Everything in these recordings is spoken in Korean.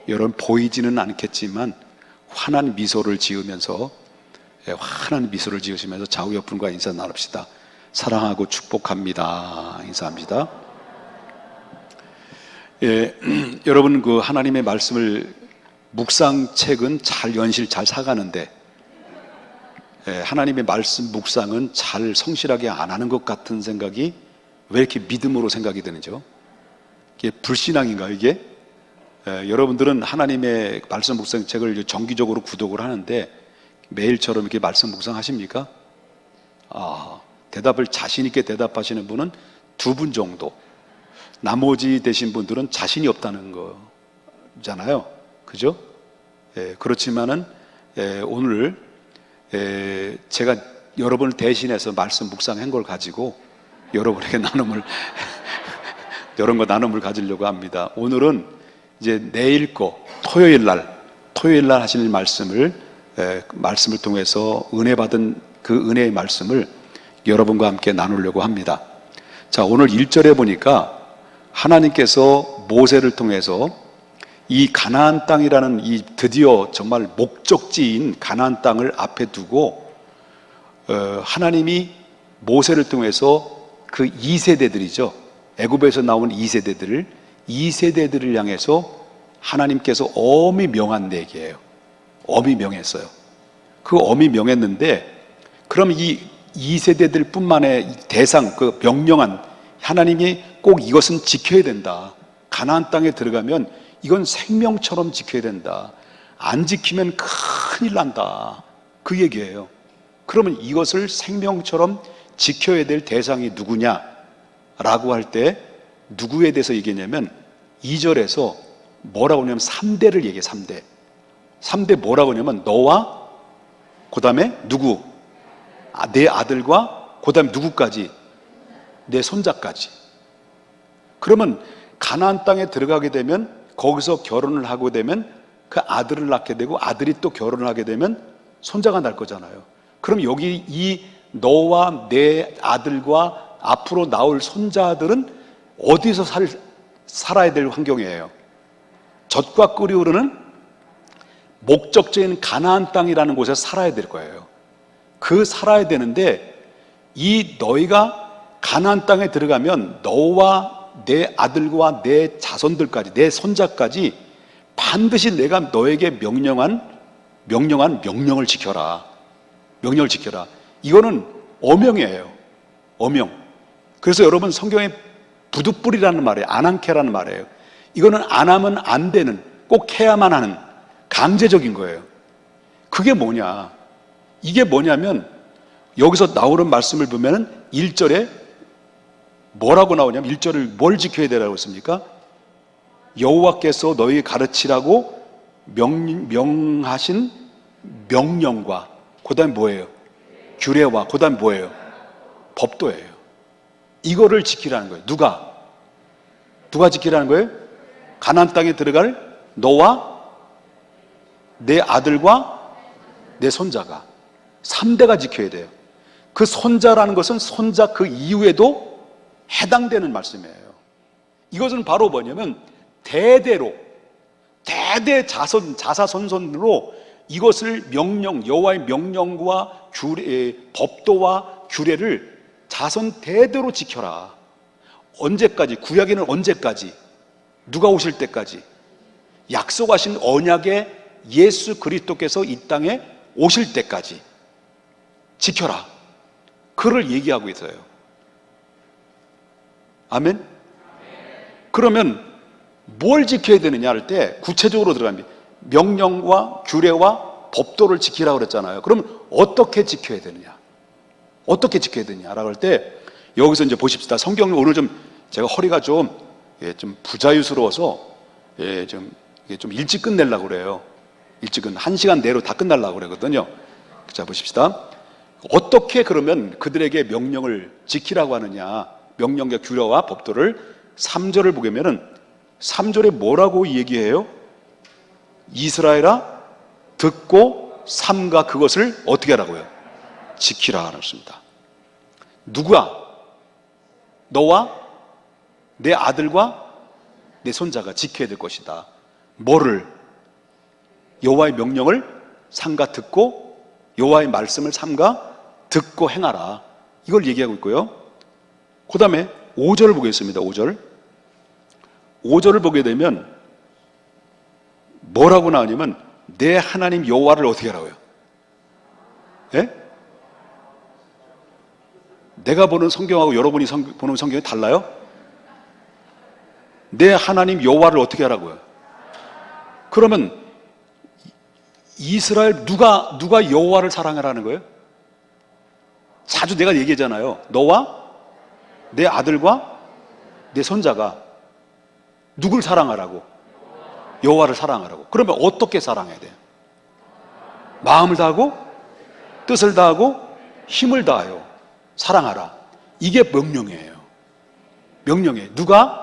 여러분 보이지는 않겠지만 환한 미소를 지으면서 환한 미소를 지으시면서 좌우 옆분과 인사 나눕시다. 사랑하고 축복합니다. 인사합니다. 여러분 그 하나님의 말씀을 묵상책은 연실 잘 사가는데 하나님의 말씀 묵상은 잘 성실하게 안 하는 것 같은 생각이 왜 이렇게 믿음으로 생각이 되는지요? 이게 불신앙인가요, 이게? 여러분들은 하나님의 말씀 묵상책을 정기적으로 구독을 하는데 매일처럼 이렇게 말씀 묵상하십니까? 대답을 자신 있게 대답하시는 분은 2분 정도. 나머지 되신 분들은 자신이 없다는 거잖아요. 그죠? 그렇지만은 오늘 제가 여러분을 대신해서 말씀 묵상한 걸 가지고 여러분에게 나눔을 가지려고 합니다. 오늘은 이제 내일 토요일 날 하실 말씀을 통해서 은혜 받은 그 은혜의 말씀을 여러분과 함께 나누려고 합니다. 자, 오늘 1절에 보니까 하나님께서 모세를 통해서 이 가나안 땅이라는 이 드디어 정말 목적지인 가나안 땅을 앞에 두고 하나님이 모세를 통해서 그 2세대들이죠. 애굽에서 나온 2세대들을 향해서 하나님께서 엄히 명한 얘기예요. 엄히 명했어요. 그 엄히 명했는데 그럼 이 2세대들 뿐만의 대상, 그 명령한 하나님이 꼭 이것은 지켜야 된다. 가나안 땅에 들어가면 이건 생명처럼 지켜야 된다. 안 지키면 큰일 난다. 그 얘기예요. 그러면 이것을 생명처럼 지켜야 될 대상이 누구냐? 라고 할 때 누구에 대해서 얘기했냐면 2절에서 뭐라고 하냐면 3대를 얘기해. 3대 뭐라고 하냐면 너와 그 다음에 누구? 내 아들과 그 다음에 누구까지? 내 손자까지. 그러면 가나안 땅에 들어가게 되면 거기서 결혼을 하게 되면 그 아들을 낳게 되고 아들이 또 결혼을 하게 되면 손자가 날 거잖아요. 그럼 여기 이 너와 내 아들과 앞으로 나올 손자들은 어디서 살아야 될 환경이에요? 젖과 꿀이 흐르는 목적지인 가나안 땅이라는 곳에서 살아야 될 거예요. 그 살아야 되는데 이 너희가 가나안 땅에 들어가면 너와 내 아들과 내 자손들까지 내 손자까지 반드시 내가 너에게 명령한 명령을 지켜라. 명령을 지켜라. 이거는 어명이에요. 어명. 그래서 여러분 성경에 부득불이라는 말이에요. 안한케라는 말이에요. 이거는 안 하면 안 되는, 꼭 해야만 하는 강제적인 거예요. 그게 뭐냐? 이게 뭐냐면 여기서 나오는 말씀을 보면은 1절에 뭐라고 나오냐면 1절을 뭘 지켜야 되라고 했습니까? 여호와께서 너희 가르치라고 명하신 명령과 그 다음에 뭐예요? 규례와 그 다음에 뭐예요? 법도예요. 이거를 지키라는 거예요. 누가 지키라는 거예요? 가나안 땅에 들어갈 너와 내 아들과 내 손자가 3대가 지켜야 돼요. 그 손자라는 것은 손자 그 이후에도 해당되는 말씀이에요. 이것은 바로 뭐냐면 대대 자사손손으로 이것을 여호와의 명령과 법도와 규례를 자손 대대로 지켜라. 언제까지? 구약에는 언제까지? 누가 오실 때까지? 약속하신 언약의 예수 그리스도께서 이 땅에 오실 때까지 지켜라. 그를 얘기하고 있어요. 아멘? 그러면 뭘 지켜야 되느냐 할 때 구체적으로 들어갑니다. 명령과 규례와 법도를 지키라고 그랬잖아요. 그럼 어떻게 지켜야 되느냐? 어떻게 지켜야 되느냐라고 할 때 여기서 이제 보십시다. 성경을 오늘 제가 허리가 좀 부자유스러워서 좀 일찍 끝내려고 그래요. 일찍은 1시간 내로 다 끝내려고 그러거든요. 자, 보십시다. 어떻게 그러면 그들에게 명령을 지키라고 하느냐? 명령과 규례와 법도를 3절을 보면은 3절에 뭐라고 얘기해요? 이스라엘아 듣고 삼가 그것을 어떻게 하라고요? 지키라 그랬습니다. 누가? 너와 내 아들과 내 손자가 지켜야 될 것이다. 뭐를? 여호와의 명령을 삼가 듣고 여호와의 말씀을 삼가 듣고 행하라. 이걸 얘기하고 있고요. 그 다음에 5절을 보겠습니다. 5절을 보게 되면 뭐라고 나오냐면 내 하나님 여호와를 어떻게 하라고요? 예? 내가 보는 성경하고 여러분이 보는 성경이 달라요? 내 하나님 여호와를 어떻게 하라고요? 그러면 이스라엘 누가 여호와를 사랑하라는 거예요? 자주 내가 얘기하잖아요. 너와 내 아들과 내 손자가 누굴 사랑하라고? 여호와를 사랑하라고. 그러면 어떻게 사랑해야 돼요? 마음을 다하고 뜻을 다하고 힘을 다하여 사랑하라. 이게 명령이에요. 명령이에요. 누가?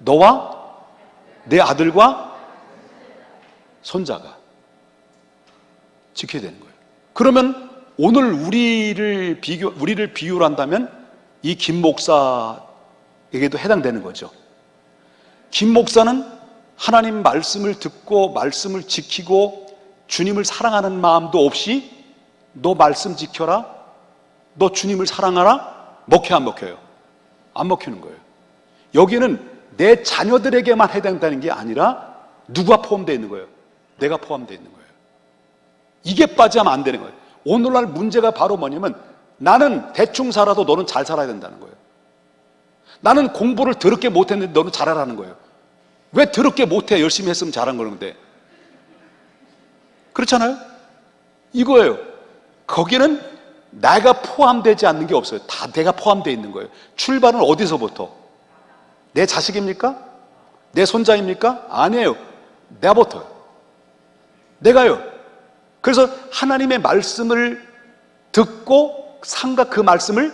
너와 내 아들과 손자가 지켜야 되는 거예요. 그러면 오늘 우리를 비유를 한다면 이 김 목사에게도 해당되는 거죠. 김 목사는 하나님 말씀을 듣고 말씀을 지키고 주님을 사랑하는 마음도 없이 너 말씀 지켜라, 너 주님을 사랑하라, 먹혀 안 먹혀요? 안 먹히는 거예요. 여기는 내 자녀들에게만 해당되는 게 아니라 누가 포함되어 있는 거예요? 내가 포함되어 있는 거예요. 이게 빠지면 안 되는 거예요. 오늘날 문제가 바로 뭐냐면 나는 대충 살아도 너는 잘 살아야 된다는 거예요. 나는 공부를 더럽게 못했는데 너는 잘하라는 거예요. 왜 더럽게 못해? 열심히 했으면 잘한 거는데. 그렇잖아요? 이거예요. 거기는 내가 포함되지 않는 게 없어요. 다 내가 포함되어 있는 거예요. 출발은 어디서부터? 내 자식입니까? 내 손자입니까? 아니에요. 내가부터요. 내가요. 그래서 하나님의 말씀을 듣고 상가 그 말씀을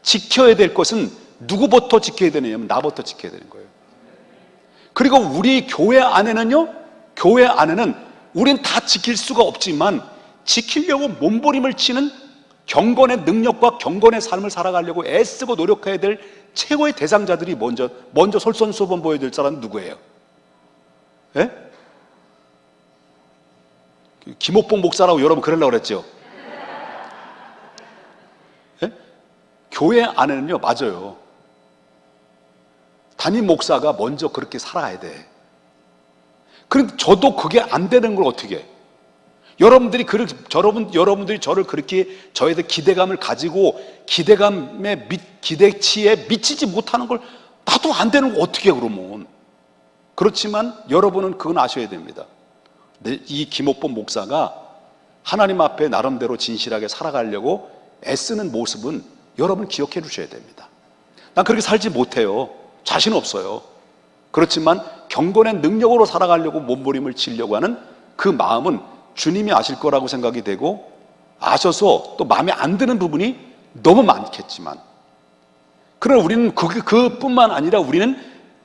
지켜야 될 것은 누구부터 지켜야 되느냐면 나부터 지켜야 되는 거예요. 그리고 우리 교회 안에는요, 교회 안에는 우린 다 지킬 수가 없지만 지키려고 몸부림을 치는 경건의 능력과 경건의 삶을 살아가려고 애쓰고 노력해야 될 최고의 대상자들이 먼저 솔선수범 보여줄 사람은 누구예요? 예? 김옥봉 목사라고 여러분 그러려고 그랬죠? 예? 교회 안에는요, 맞아요. 담임 목사가 먼저 그렇게 살아야 돼. 그런데 저도 그게 안 되는 걸 어떻게 해? 여러분들이 저를 그렇게 저에 대해 기대감을 가지고 기대치에 미치지 못하는 걸 나도 안 되는 거 어떻게 해, 그러면. 그렇지만 여러분은 그건 아셔야 됩니다. 이 김옥범 목사가 하나님 앞에 나름대로 진실하게 살아가려고 애쓰는 모습은 여러분 기억해 주셔야 됩니다. 난 그렇게 살지 못해요. 자신 없어요. 그렇지만 경건의 능력으로 살아가려고 몸부림을 치려고 하는 그 마음은 주님이 아실 거라고 생각이 되고, 아셔서 또 마음에 안 드는 부분이 너무 많겠지만, 그러나 우리는 그뿐만 아니라 우리는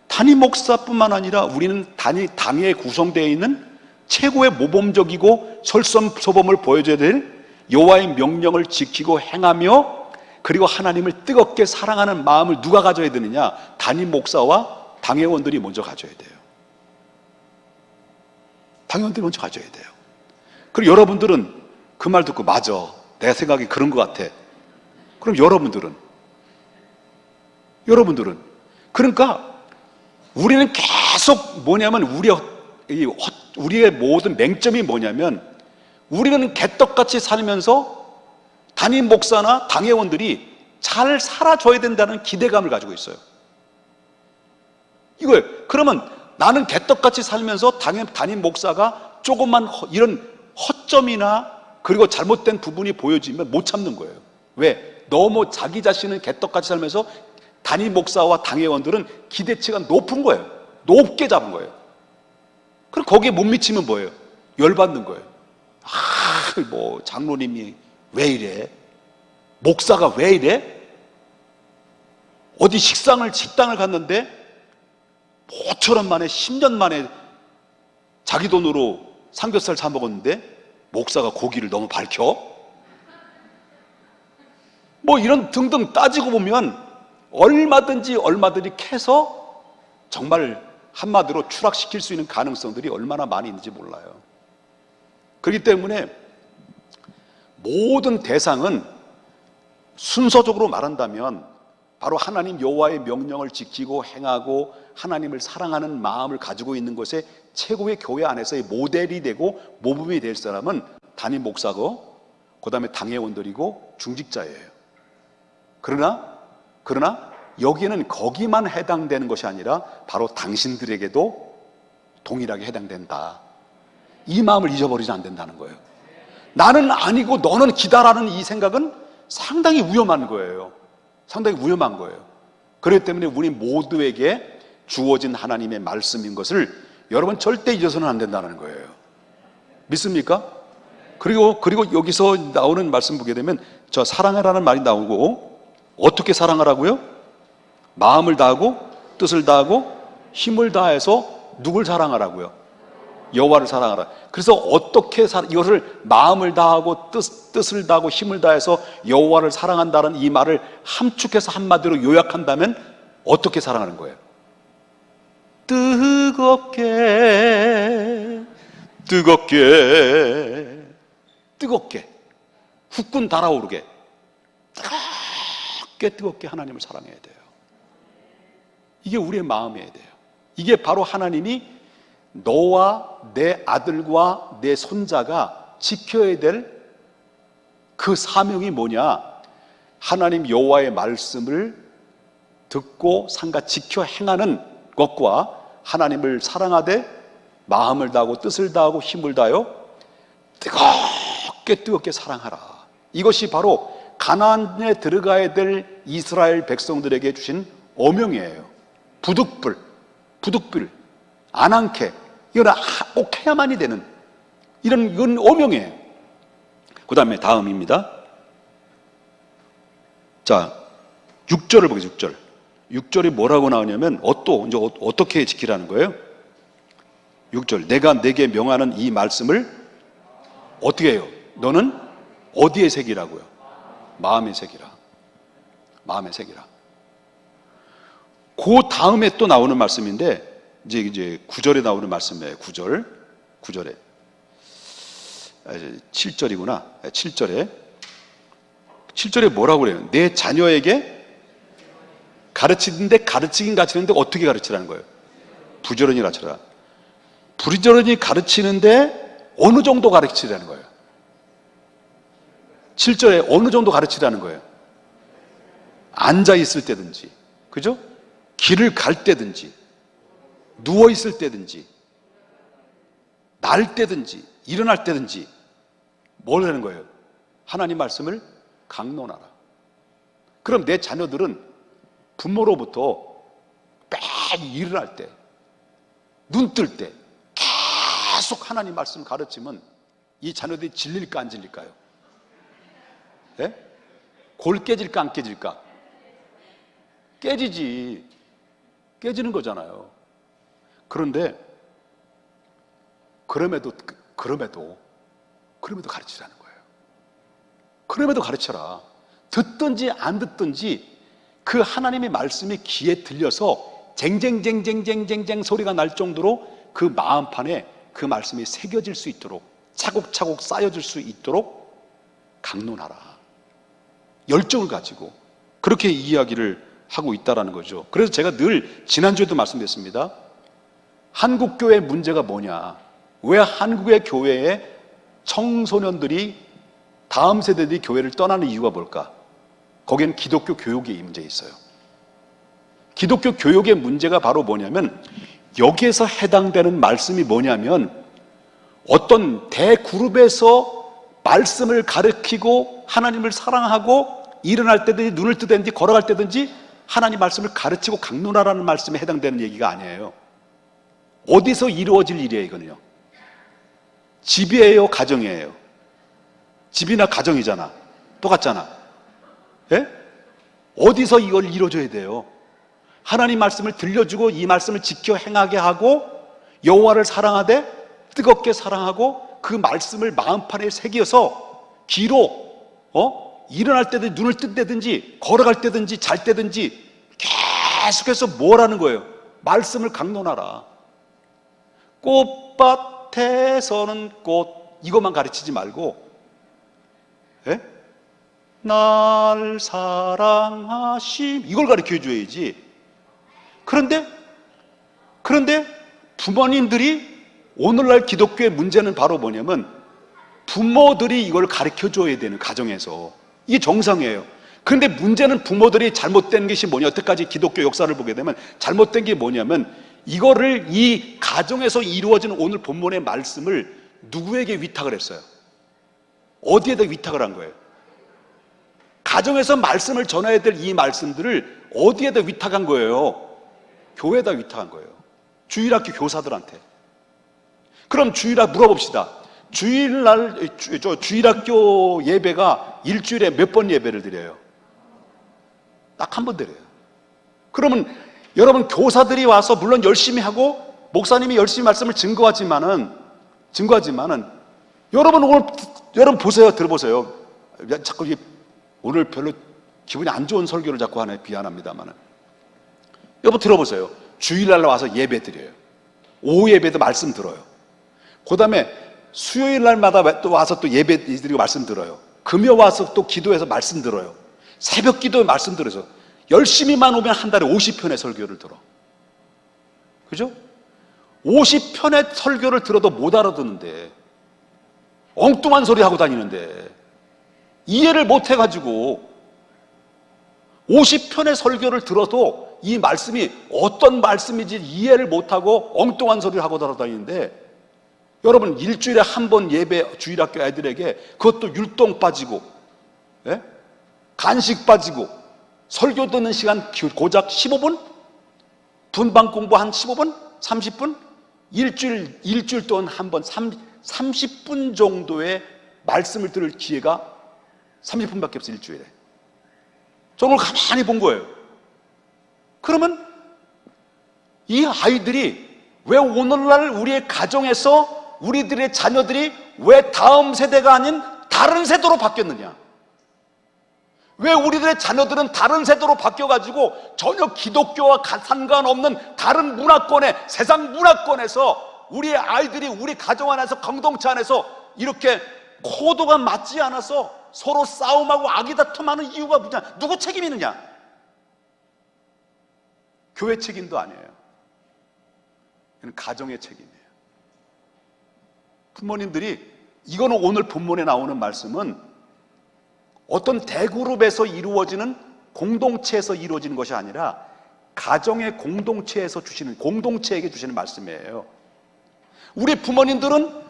담임 목사뿐만 아니라 우리는 당에 구성되어 있는 최고의 모범적이고 설선소범을 보여줘야 될 여호와의 명령을 지키고 행하며, 그리고 하나님을 뜨겁게 사랑하는 마음을 누가 가져야 되느냐? 담임 목사와 당회원들이 먼저 가져야 돼요. 당회원들이 먼저 가져야 돼요. 그리고 여러분들은 그 말 듣고 맞아, 내 생각이 그런 것 같아. 그럼 여러분들은 그러니까 우리는 계속 뭐냐면 우리의 모든 맹점이 뭐냐면 우리는 개떡같이 살면서 담임 목사나 당회원들이 잘 살아줘야 된다는 기대감을 가지고 있어요. 이거예요. 그러면 나는 개떡같이 살면서 담임 목사가 조금만 이런 허점이나 그리고 잘못된 부분이 보여지면 못 참는 거예요. 왜? 너무 자기 자신은 개떡같이 살면서 담임 목사와 당회원들은 기대치가 높은 거예요. 높게 잡은 거예요. 그럼 거기에 못 미치면 뭐예요? 열받는 거예요. 장로님이 왜 이래? 목사가 왜 이래? 어디 식당을 갔는데 5,000원 만에 10년 만에 자기 돈으로 삼겹살 사 먹었는데 목사가 고기를 너무 밝혀? 이런 등등 따지고 보면 얼마든지 캐서 정말 한마디로 추락시킬 수 있는 가능성들이 얼마나 많이 있는지 몰라요. 그렇기 때문에 모든 대상은 순서적으로 말한다면 바로 하나님 여호와의 명령을 지키고 행하고 하나님을 사랑하는 마음을 가지고 있는 것에 최고의 교회 안에서의 모델이 되고 모범이 될 사람은 담임 목사고 그 다음에 당회원들이고 중직자예요. 그러나 여기는 거기만 해당되는 것이 아니라 바로 당신들에게도 동일하게 해당된다. 이 마음을 잊어버리지 않 된다는 거예요. 나는 아니고 너는 기다라는 이 생각은 상당히 위험한 거예요. 상당히 위험한 거예요. 그렇기 때문에 우리 모두에게 주어진 하나님의 말씀인 것을 여러분 절대 잊어서는 안 된다는 거예요. 믿습니까? 그리고 여기서 나오는 말씀 보게 되면 저 사랑하라는 말이 나오고 어떻게 사랑하라고요? 마음을 다하고 뜻을 다하고 힘을 다해서 누굴 사랑하라고요? 여호와를 사랑하라. 그래서 어떻게 이것을 마음을 다하고 뜻을 다하고 힘을 다해서 여호와를 사랑한다는 이 말을 함축해서 한마디로 요약한다면 어떻게 사랑하는 거예요? 뜨겁게 후끈 달아오르게 뜨겁게 하나님을 사랑해야 돼요. 이게 우리의 마음이어야 돼요. 이게 바로 하나님이 너와 내 아들과 내 손자가 지켜야 될 그 사명이 뭐냐? 하나님 여호와의 말씀을 듣고 삼가 지켜 행하는 것과 하나님을 사랑하되 마음을 다하고 뜻을 다하고 힘을 다하여 뜨겁게 사랑하라. 이것이 바로 가나안에 들어가야 될 이스라엘 백성들에게 주신 어명이에요. 부득불, 안한케, 이건 꼭 해야만이 되는 이건 어명이에요. 그 다음에 다음입니다. 자, 6절을 보겠습니다. 6절이 뭐라고 나오냐면 이제 어떻게 지키라는 거예요? 6절, 내가 내게 명하는 이 말씀을 어떻게 해요? 너는 어디에 새기라고요? 마음에 새기라. 그 다음에 또 나오는 말씀인데 이제 9절에 나오는 말씀이에요. 9절에 7절이구나. 7절에 뭐라고 그래요? 내 자녀에게 가르치는데 어떻게 가르치라는 거예요? 부지런히 가르치라. 부지런히 가르치는데 어느 정도 가르치라는 거예요? 7절에 어느 정도 가르치라는 거예요? 앉아 있을 때든지, 그죠? 길을 갈 때든지, 누워 있을 때든지, 날 때든지, 일어날 때든지 뭘 하는 거예요? 하나님 말씀을 강론하라. 그럼 내 자녀들은 부모로부터 매일 일어날 때, 눈 뜰 때 계속 하나님 말씀 가르치면 이 자녀들이 질릴까 안 질릴까요? 예? 골 깨질까 안 깨질까? 깨지지. 깨지는 거잖아요. 그런데 그럼에도 가르치라는 거예요. 그럼에도 가르쳐라. 듣든지 안 듣든지 그 하나님의 말씀이 귀에 들려서 쟁쟁쟁쟁쟁쟁쟁 소리가 날 정도로 그 마음판에 그 말씀이 새겨질 수 있도록 차곡차곡 쌓여질 수 있도록 강론하라. 열정을 가지고 그렇게 이야기를 하고 있다라는 거죠. 그래서 제가 늘 지난주에도 말씀드렸습니다. 한국 교회의 문제가 뭐냐? 왜 한국의 교회에 청소년들이 다음 세대들이 교회를 떠나는 이유가 뭘까? 거기는 기독교 교육의 문제 있어요. 기독교 교육의 문제가 바로 뭐냐면 여기에서 해당되는 말씀이 뭐냐면 어떤 대그룹에서 말씀을 가르치고 하나님을 사랑하고 일어날 때든지 눈을 뜨든지 걸어갈 때든지 하나님 말씀을 가르치고 강론하라는 말씀에 해당되는 얘기가 아니에요. 어디서 이루어질 일이에요, 이거는요? 집이에요, 가정이에요? 집이나 가정이잖아. 똑같잖아. 예? 어디서 이걸 이루어줘야 돼요? 하나님 말씀을 들려주고 이 말씀을 지켜 행하게 하고 여호와를 사랑하되 뜨겁게 사랑하고 그 말씀을 마음판에 새겨서 귀로 일어날 때든지 눈을 뜰 때든지 걸어갈 때든지 잘 때든지 계속해서 뭘 하는 거예요? 말씀을 강론하라. 꽃밭에서는 꽃, 이것만 가르치지 말고, 예? 날 사랑하심, 이걸 가르쳐 줘야지. 그런데 부모님들이, 오늘날 기독교의 문제는 바로 뭐냐면 부모들이 이걸 가르쳐 줘야 되는, 가정에서. 이게 정상이에요. 그런데 문제는 부모들이 잘못된 것이 뭐냐, 여태까지 기독교 역사를 보게 되면 잘못된 게 뭐냐면, 이거를 이 가정에서 이루어지는 오늘 본문의 말씀을 누구에게 위탁을 했어요? 어디에다 위탁을 한 거예요? 가정에서 말씀을 전해야 될 이 말씀들을 어디에다 위탁한 거예요? 교회에다 위탁한 거예요. 주일학교 교사들한테. 그럼 물어봅시다. 주일학교 예배가 일주일에 몇 번 예배를 드려요? 딱 한 번 드려요. 그러면 여러분, 교사들이 와서 물론 열심히 하고 목사님이 열심히 말씀을 증거하지만은 여러분 보세요. 들어보세요. 자꾸 오늘 별로 기분이 안 좋은 설교를 자꾸 하네. 미안합니다만은. 여러분 들어보세요. 주일날 와서 예배 드려요. 오후 예배도 말씀 들어요. 그 다음에 수요일 날마다 또 와서 또 예배 드리고 말씀 들어요. 금요 와서 또 기도해서 말씀 들어요. 새벽 기도에 말씀 들어서 열심히만 오면 한 달에 50편의 설교를 들어. 그죠? 50편의 설교를 들어도 못 알아듣는데, 엉뚱한 소리 하고 다니는데, 이해를 못 해가지고 50편의 설교를 들어도 이 말씀이 어떤 말씀인지 이해를 못하고 엉뚱한 소리를 하고 돌아다니는데, 여러분 일주일에 한 번 예배, 주일학교 애들에게 그것도 율동 빠지고, 예? 간식 빠지고, 설교 듣는 시간 고작 15분? 분방 공부 한 15분? 30분? 일주일 동안 한 번 30분 정도의 말씀을 들을 기회가 30분밖에 없어, 일주일에. 저는 가만히 본 거예요. 그러면 이 아이들이 왜 오늘날 우리의 가정에서 우리들의 자녀들이 왜 다음 세대가 아닌 다른 세대로 바뀌었느냐? 왜 우리들의 자녀들은 다른 세대로 바뀌어가지고 전혀 기독교와 상관없는 다른 문화권에, 세상 문화권에서 우리의 아이들이 우리 가정 안에서, 공동체 안에서 이렇게 코드가 맞지 않아서 서로 싸움하고 아기다툼하는 이유가 뭐냐? 누구 책임이느냐? 교회 책임도 아니에요. 이건 가정의 책임이에요. 부모님들이, 이거는 오늘 본문에 나오는 말씀은 어떤 대그룹에서 이루어지는, 공동체에서 이루어지는 것이 아니라 가정의 공동체에서 주시는, 공동체에게 주시는 말씀이에요. 우리 부모님들은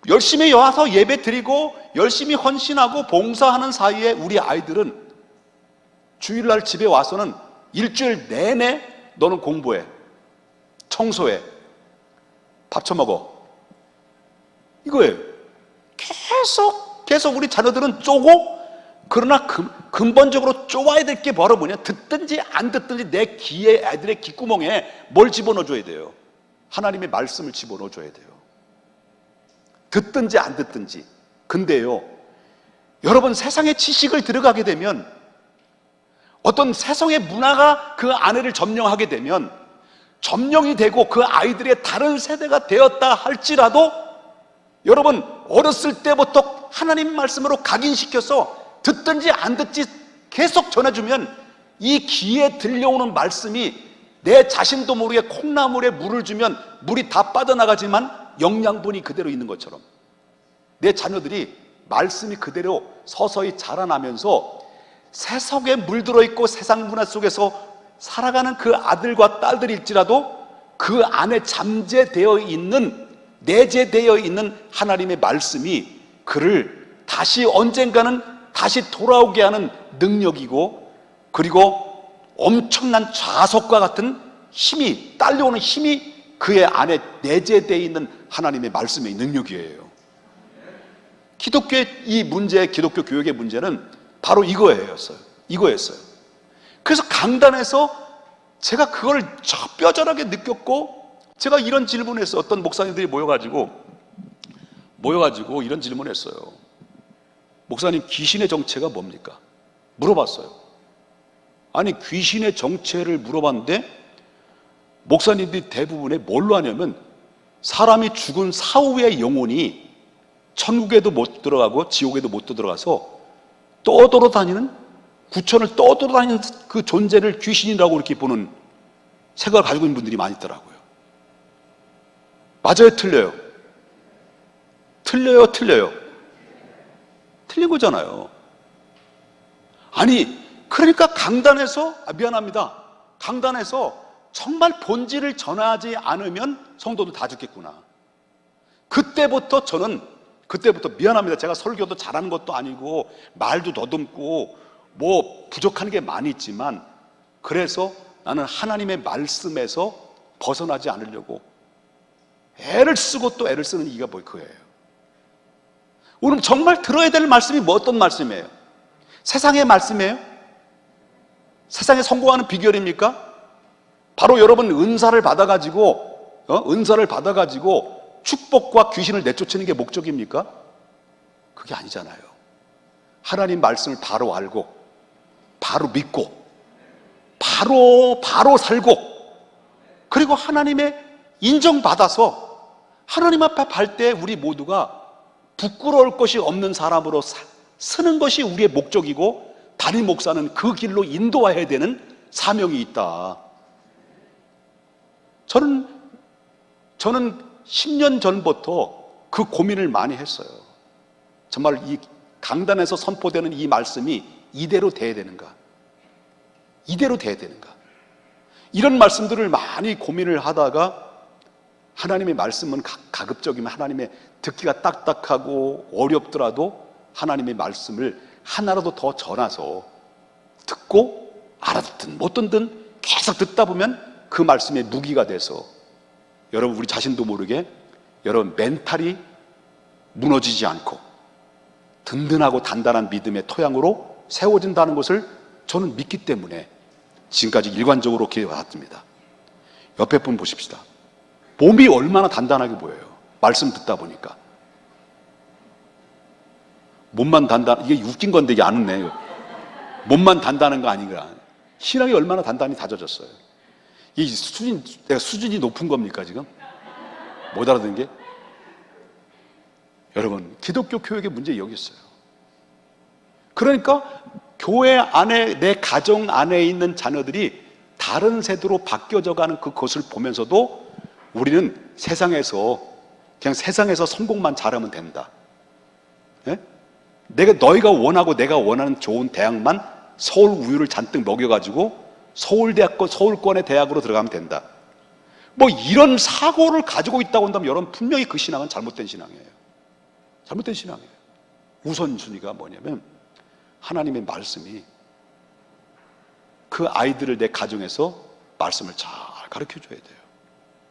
열심히 와서 예배 드리고 열심히 헌신하고 봉사하는 사이에 우리 아이들은 주일날 집에 와서는 일주일 내내 너는 공부해, 청소해, 밥 처먹어, 이거예요. 계속 우리 자녀들은 쪼고, 그러나 근본적으로 쪼아야 될 게 바로 뭐냐? 듣든지 안 듣든지 내 귀에, 애들의 귓구멍에 뭘 집어넣어줘야 돼요? 하나님의 말씀을 집어넣어줘야 돼요. 듣든지 안 듣든지. 근데요, 여러분, 세상의 지식을 들어가게 되면, 어떤 세상의 문화가 그 아내를 점령하게 되면, 점령이 되고 그 아이들의 다른 세대가 되었다 할지라도, 여러분 어렸을 때부터 하나님 말씀으로 각인시켜서 듣든지 안 듣지 계속 전해주면 이 귀에 들려오는 말씀이 내 자신도 모르게 콩나물에 물을 주면 물이 다 빠져나가지만 영양분이 그대로 있는 것처럼, 내 자녀들이 말씀이 그대로 서서히 자라나면서 세속에 물들어 있고 세상 문화 속에서 살아가는 그 아들과 딸들일지라도 그 안에 잠재되어 있는, 내재되어 있는 하나님의 말씀이 그를 다시 언젠가는 다시 돌아오게 하는 능력이고, 그리고 엄청난 자석과 같은 힘이, 딸려오는 힘이 그의 안에 내재되어 있는 하나님의 말씀의 능력이에요. 기독교의 이 문제, 기독교 교육의 문제는 바로 이거였어요. 그래서 강단에서 제가 그걸 뼈저하게 느꼈고, 제가 이런 질문을 했어요. 어떤 목사님들이 모여가지고 이런 질문을 했어요. 목사님, 귀신의 정체가 뭡니까? 물어봤어요. 아니, 귀신의 정체를 물어봤는데 목사님들이 대부분의 뭘로 하냐면 사람이 죽은 사후의 영혼이 천국에도 못 들어가고 지옥에도 못 들어가서 떠돌아다니는, 구천을 떠돌아다니는 그 존재를 귀신이라고 이렇게 보는 생각을 가지고 있는 분들이 많이 있더라고요. 맞아요, 틀려요? 틀려요, 틀려요? 틀린 거잖아요. 아니, 그러니까 강단에서, 미안합니다, 강단에서 정말 본질을 전하지 않으면 성도들 다 죽겠구나. 그때부터 미안합니다, 제가 설교도 잘하는 것도 아니고 말도 더듬고 뭐 부족한 게 많이 있지만, 그래서 나는 하나님의 말씀에서 벗어나지 않으려고 애를 쓰고 또 애를 쓰는 이유가 그거예요. 오늘 정말 들어야 될 말씀이 어떤 말씀이에요? 세상의 말씀이에요? 세상에 성공하는 비결입니까? 바로 여러분 은사를 받아가지고 축복과 귀신을 내쫓는 게 목적입니까? 그게 아니잖아요. 하나님 말씀을 바로 알고 바로 믿고 바로 살고, 그리고 하나님의 인정받아서 하나님 앞에 갈 때 우리 모두가 부끄러울 것이 없는 사람으로 서는 것이 우리의 목적이고, 담임 목사는 그 길로 인도해야 되는 사명이 있다. 저는 10년 전부터 그 고민을 많이 했어요. 정말 이 강단에서 선포되는 이 말씀이 이대로 돼야 되는가? 이대로 돼야 되는가? 이런 말씀들을 많이 고민을 하다가, 하나님의 말씀은 가급적이면 하나님의 듣기가 딱딱하고 어렵더라도 하나님의 말씀을 하나라도 더 전해서 듣고 알아듣든 못 듣든 계속 듣다 보면 그 말씀의 무기가 돼서 여러분, 우리 자신도 모르게 여러분 멘탈이 무너지지 않고 든든하고 단단한 믿음의 토양으로 세워진다는 것을 저는 믿기 때문에 지금까지 일관적으로 기회해왔습니다. 옆에 분 보십시다. 몸이 얼마나 단단하게 보여요. 말씀 듣다 보니까. 몸만 이게 웃긴 건데 이게 안 웃네. 몸만 단단한 거 아닌가. 신앙이 얼마나 단단히 다져졌어요. 이 내가 수준이 높은 겁니까, 지금? 못 알아듣는 게? 여러분, 기독교 교육의 문제 여기 있어요. 그러니까 교회 안에, 내 가정 안에 있는 자녀들이 다른 세대로 바뀌어져 가는 그것을 보면서도 우리는 세상에서 성공만 잘하면 된다. 예? 너희가 원하고 내가 원하는 좋은 대학만 서울 우유를 잔뜩 먹여가지고 서울권의 대학으로 들어가면 된다. 뭐 이런 사고를 가지고 있다고 한다면 여러분, 분명히 그 신앙은 잘못된 신앙이에요. 잘못된 신앙이에요. 우선순위가 뭐냐면 하나님의 말씀이, 그 아이들을 내 가정에서 말씀을 잘 가르쳐 줘야 돼요.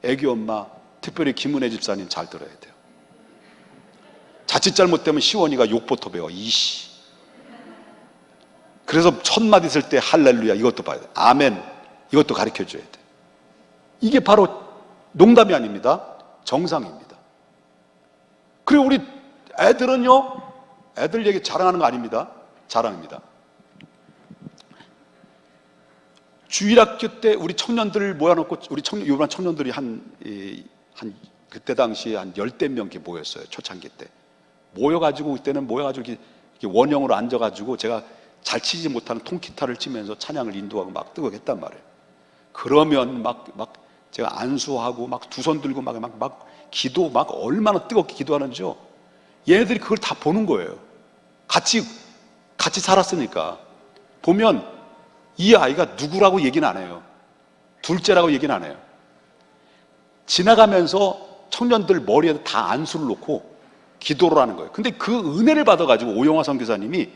애기 엄마, 특별히 김은혜 집사님 잘 들어야 돼요. 자칫 잘못되면 시원이가 욕부터 배워. 이씨. 그래서 첫 마디 쓸 때 할렐루야 이것도 봐야 돼. 아멘 이것도 가르쳐 줘야 돼. 이게 바로 농담이 아닙니다. 정상입니다. 그리고 우리 애들은요, 애들 얘기 자랑하는 거 아닙니다. 자랑입니다. 주일학교 때 우리 청년들을 모여놓고, 요번 청년들이 그때 당시에 한 10대 명 이렇게 모였어요. 초창기 때. 그때는 모여가지고 이렇게 원형으로 앉아가지고 제가 잘 치지 못하는 통기타를 치면서 찬양을 인도하고 막 뜨겁게 했단 말이에요. 그러면 제가 안수하고 두 손 들고 기도 얼마나 뜨겁게 기도하는지요. 얘네들이 그걸 다 보는 거예요. 같이 살았으니까. 보면 이 아이가 누구라고 얘기는 안 해요. 둘째라고 얘기는 안 해요. 지나가면서 청년들 머리에 다 안수를 놓고 기도를 하는 거예요. 근데 그 은혜를 받아가지고 오영화 선교사님이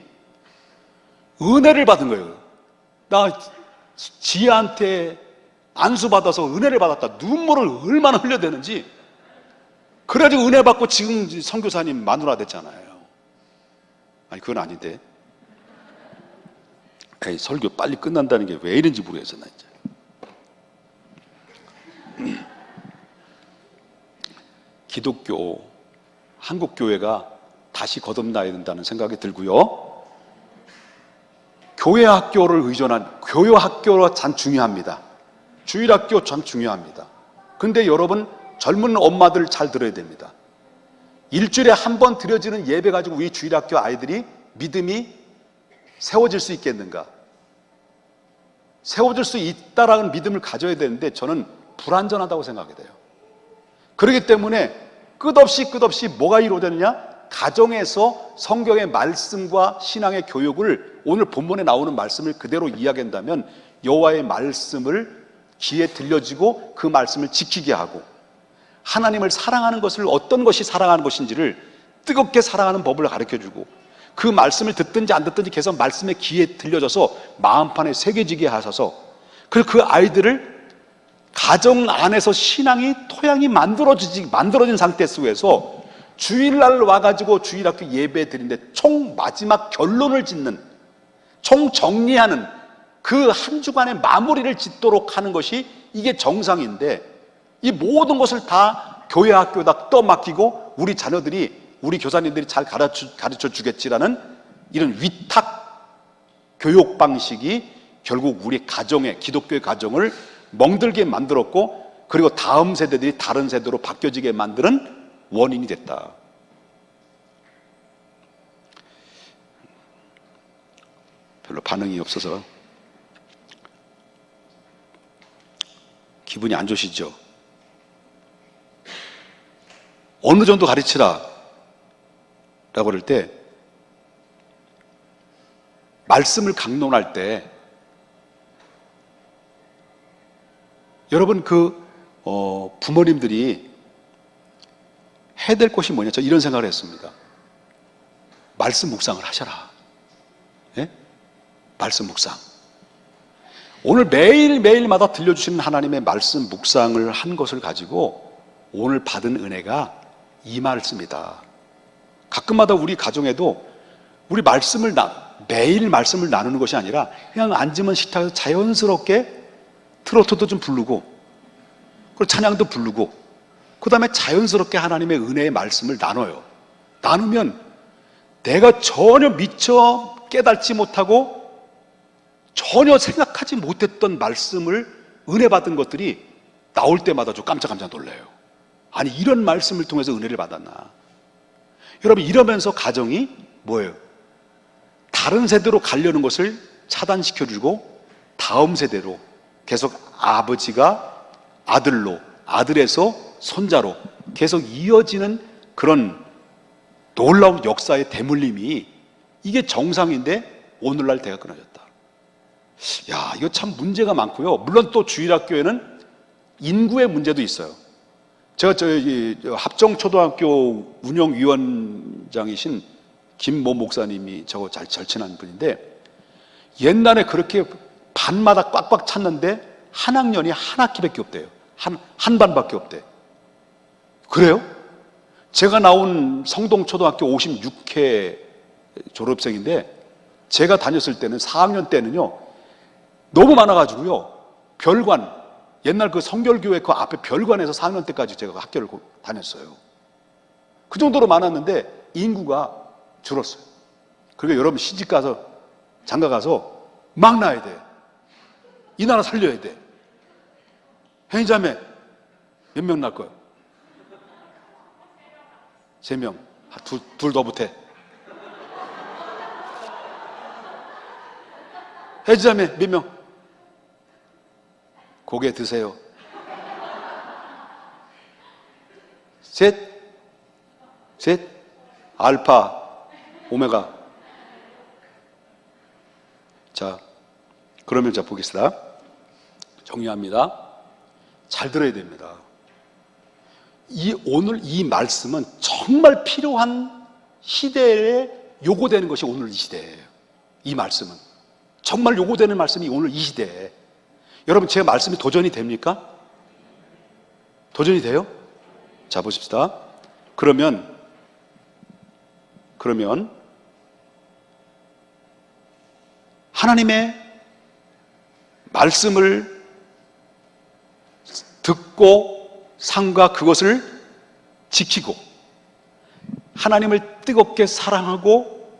은혜를 받은 거예요. 나 지혜한테 안수 받아서 은혜를 받았다. 눈물을 얼마나 흘려대는지. 그래가지고 은혜 받고 지금 선교사님 마누라 됐잖아요. 아니 그건 아닌데. 설교 빨리 끝난다는 게 왜 이런지 모르겠어 나 이제. 기독교, 한국 교회가 다시 거듭나야 된다는 생각이 들고요. 교회 학교가 참 중요합니다. 주일학교 참 중요합니다. 근데 여러분, 젊은 엄마들 잘 들어야 됩니다. 일주일에 한 번 드려지는 예배 가지고 우리 주일학교 아이들이 믿음이 세워질 수 있겠는가? 세워질 수 있다라는 믿음을 가져야 되는데 저는 불완전하다고 생각이 돼요. 그렇기 때문에 끝없이 뭐가 이루어지느냐? 가정에서 성경의 말씀과 신앙의 교육을, 오늘 본문에 나오는 말씀을 그대로 이야기한다면 여호와의 말씀을 귀에 들려지고 그 말씀을 지키게 하고, 하나님을 사랑하는 것을, 어떤 것이 사랑하는 것인지를 뜨겁게 사랑하는 법을 가르쳐주고, 그 말씀을 듣든지 안 듣든지 계속 말씀의 귀에 들려져서 마음판에 새겨지게 하셔서, 그리고 그 아이들을 가정 안에서 신앙이 토양이 만들어진 상태 속에서 주일날 와가지고 주일학교 예배 드리는데 총 마지막 결론을 짓는, 총 정리하는 그 한 주간의 마무리를 짓도록 하는 것이 이게 정상인데, 이 모든 것을 다 교회 학교에다 떠맡기고 우리 자녀들이, 우리 교사님들이 잘 가르쳐 주겠지라는 이런 위탁 교육 방식이 결국 우리 가정의, 기독교의 가정을 멍들게 만들었고, 그리고 다음 세대들이 다른 세대로 바뀌어지게 만드는 원인이 됐다. 별로 반응이 없어서 기분이 안 좋으시죠? 어느 정도 가르치라 라고 그럴 때, 말씀을 강론할 때 여러분, 부모님들이 해야 될 것이 뭐냐, 저 이런 생각을 했습니다. 말씀 묵상을 하셔라. 예? 말씀 묵상. 오늘 매일마다 들려주시는 하나님의 말씀 묵상을 한 것을 가지고 오늘 받은 은혜가 이 말씀이다. 가끔마다 우리 가정에도 우리 매일 말씀을 나누는 것이 아니라 그냥 앉으면 식탁에서 자연스럽게 트로트도 좀 부르고, 그리고 찬양도 부르고, 그 다음에 자연스럽게 하나님의 은혜의 말씀을 나눠요. 나누면 내가 전혀 미처 깨닫지 못하고 전혀 생각하지 못했던 말씀을, 은혜 받은 것들이 나올 때마다 좀 깜짝깜짝 놀라요. 아니, 이런 말씀을 통해서 은혜를 받았나. 여러분, 이러면서 가정이 뭐예요? 다른 세대로 가려는 것을 차단시켜주고 다음 세대로 계속 아버지가 아들로, 아들에서 손자로 계속 이어지는 그런 놀라운 역사의 대물림이, 이게 정상인데 오늘날 대가 끊어졌다. 야, 이거 참 문제가 많고요. 물론 또 주일학교에는 인구의 문제도 있어요. 제가 합정초등학교 운영위원장이신 김모 목사님이 저거 잘 절친한 분인데, 옛날에 그렇게 반마다 꽉꽉 찼는데 한 학년이 한 학기밖에 없대요. 한 반밖에 없대. 그래요? 제가 나온 성동초등학교 56회 졸업생인데, 제가 다녔을 때는 4학년 때는요 너무 많아가지고요, 별관, 옛날 그 성결교회 그 앞에 별관에서 4학년 때까지 제가 학교를 다녔어요. 그 정도로 많았는데 인구가 줄었어요. 그러니까 여러분, 시집 가서 장가 가서 막 낳아야 돼. 이 나라 살려야 돼. 형제자매 몇 명 낳을 거예요? 3명. 둘 더 못해. 형제자매 몇 명? 고개 드세요. 셋, 알파, 오메가. 자, 그러면 자 보겠습니다. 정리합니다. 잘 들어야 됩니다. 오늘 이 말씀은 정말 필요한 시대에 요구되는 것이 오늘 이 시대예요. 이 말씀은 정말 요구되는 말씀이 오늘 이 시대에. 여러분, 제 말씀이 도전이 됩니까? 도전이 돼요? 자, 보십시다. 그러면 하나님의 말씀을 듣고 삼가 그것을 지키고, 하나님을 뜨겁게 사랑하고,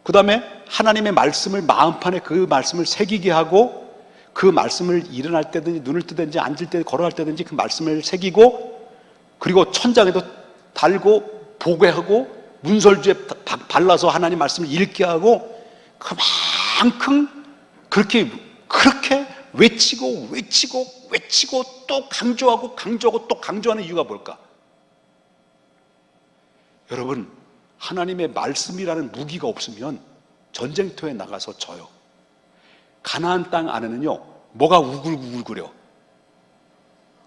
그 다음에 하나님의 말씀을 마음판에 그 말씀을 새기게 하고, 그 말씀을 일어날 때든지 눈을 뜨든지 앉을 때 걸어갈 때든지 그 말씀을 새기고, 그리고 천장에도 달고 보게하고 문설주에 발라서 하나님 말씀을 읽게 하고, 그만큼 그렇게 외치고 또 강조하고 또 강조하는 이유가 뭘까? 여러분, 하나님의 말씀이라는 무기가 없으면 전쟁터에 나가서 져요. 가나안 땅 안에는요, 뭐가 우글우글거려?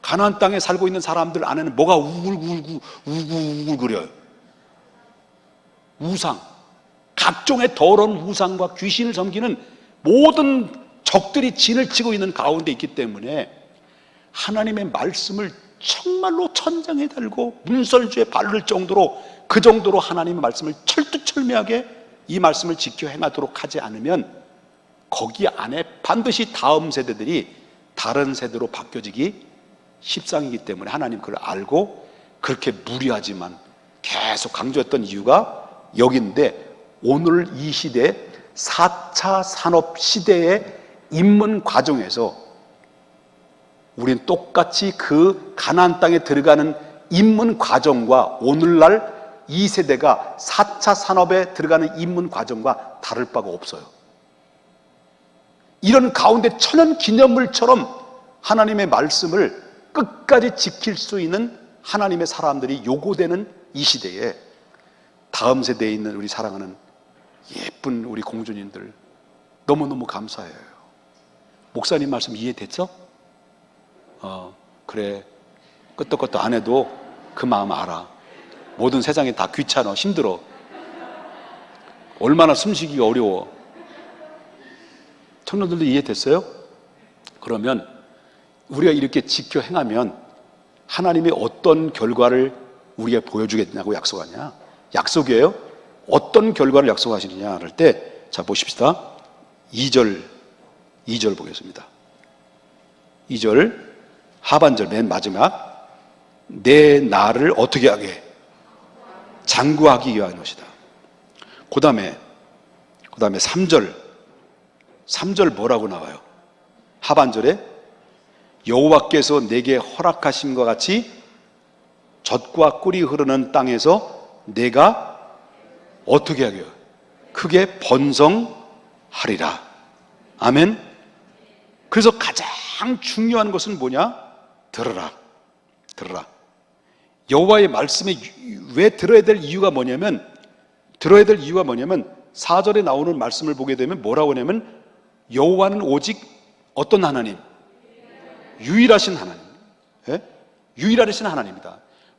가나안 땅에 살고 있는 사람들 안에는 뭐가 우글우글거려요? 우상, 각종의 더러운 우상과 귀신을 섬기는 모든 적들이 진을 치고 있는 가운데 있기 때문에 하나님의 말씀을 정말로 천장에 달고 문설주에 바를 정도로, 그 정도로 하나님의 말씀을 철두철미하게 이 말씀을 지켜 행하도록 하지 않으면 거기 안에 반드시 다음 세대들이 다른 세대로 바뀌어지기 십상이기 때문에 하나님 그걸 알고 그렇게 무리하지만 계속 강조했던 이유가 여기인데, 오늘 이 시대 4차 산업 시대의 입문 과정에서 우린 똑같이 그 가나안 땅에 들어가는 입문 과정과 오늘날 이 세대가 4차 산업에 들어가는 입문 과정과 다를 바가 없어요. 이런 가운데 천연 기념물처럼 하나님의 말씀을 끝까지 지킬 수 있는 하나님의 사람들이 요구되는 이 시대에 다음 세대에 있는 우리 사랑하는 예쁜 우리 공주님들 너무너무 감사해요. 목사님 말씀 이해됐죠? 그래, 끄떡끄떡 안 해도 그 마음 알아. 모든 세상에 다 귀찮아, 힘들어, 얼마나 숨쉬기가 어려워. 청년들도 이해됐어요? 그러면 우리가 이렇게 지켜 행하면 하나님이 어떤 결과를 우리가 보여주겠냐고 약속하냐? 약속이에요. 어떤 결과를 약속하시느냐 할 때, 자 보십시다. 2절 보겠습니다. 2절 하반절 맨 마지막, 내 나를 어떻게 하게? 장구하기 위한 것이다. 그 다음에 3절 뭐라고 나와요? 하반절에 여호와께서 내게 허락하심과 같이 젖과 꿀이 흐르는 땅에서 내가 어떻게 하게요? 크게 번성하리라. 아멘. 그래서 가장 중요한 것은 뭐냐? 들어라. 여호와의 말씀에 왜 들어야 될 이유가 뭐냐면 4절에 나오는 말씀을 보게 되면 뭐라고 하냐면, 여호와는 오직 어떤 하나님? 유일하신 하나님. 예? 유일하신 하나님이다.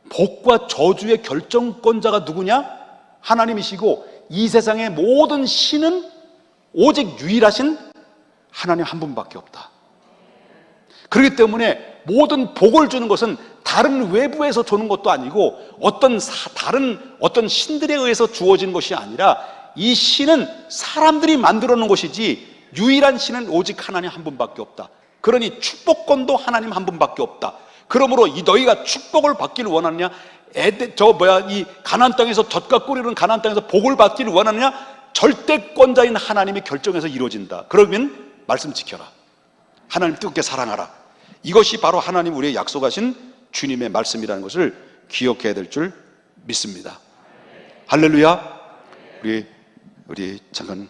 복과 저주의 결정권자가 누구냐? 하나님이시고, 이 세상의 모든 신은 오직 유일하신 하나님 한 분밖에 없다. 그렇기 때문에 모든 복을 주는 것은 다른 외부에서 주는 것도 아니고 어떤 신들에 의해서 주어진 것이 아니라, 이 신은 사람들이 만들어 놓은 것이지 유일한 신은 오직 하나님 한 분밖에 없다. 그러니 축복권도 하나님 한 분밖에 없다. 그러므로 너희가 축복을 받기를 원하느냐? 이 가나안 땅에서 젖과 꿀이 흐르는 가나안 땅에서 복을 받기를 원하느냐? 절대권자인 하나님이 결정해서 이루어진다. 그러면 말씀 지켜라. 하나님 뜨겁게 사랑하라. 이것이 바로 하나님 우리의 약속하신 주님의 말씀이라는 것을 기억해야 될 줄 믿습니다. 할렐루야. 우리 잠깐